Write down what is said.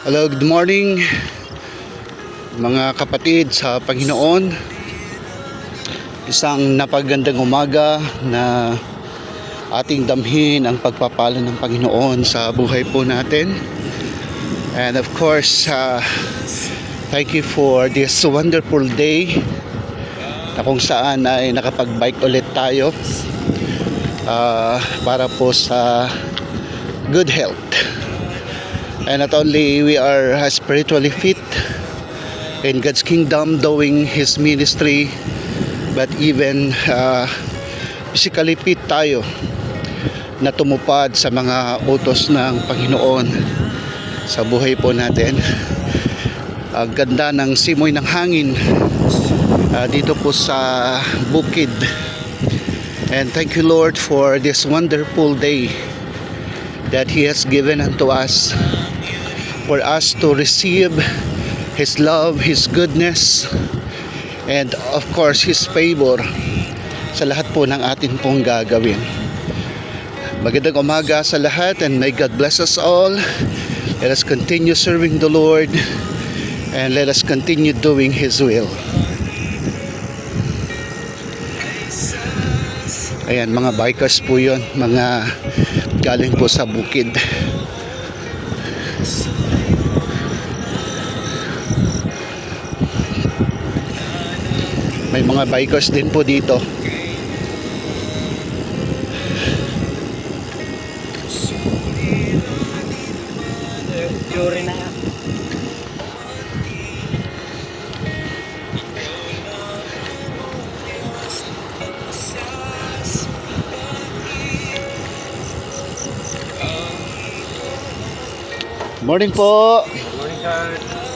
Hello, good morning mga kapatid sa Panginoon. Isang napagandang umaga na ating damhin ang pagpapala ng Panginoon sa buhay po natin. And of course, thank you for this wonderful day na kung saan ay nakapag-bike ulit tayo para po sa good health. And not only we are spiritually fit in God's kingdom doing His ministry, but even physically fit tayo na tumupad sa mga utos ng Panginoon sa buhay po natin. Ang ganda ng simoy ng hangin dito po sa bukid. And thank you, Lord, for this wonderful day that He has given unto us, for us to receive His love, His goodness, and of course His favor sa lahat po ng atin pong gagawin. Magandang umaga sa lahat, and may God bless us all. Let us continue serving the Lord, and let us continue doing His will. Ayan, mga bikers po yun, mga galing po sa bukid. May mga bikers din po dito. Yuri na yan. Morning po. Morning, sir.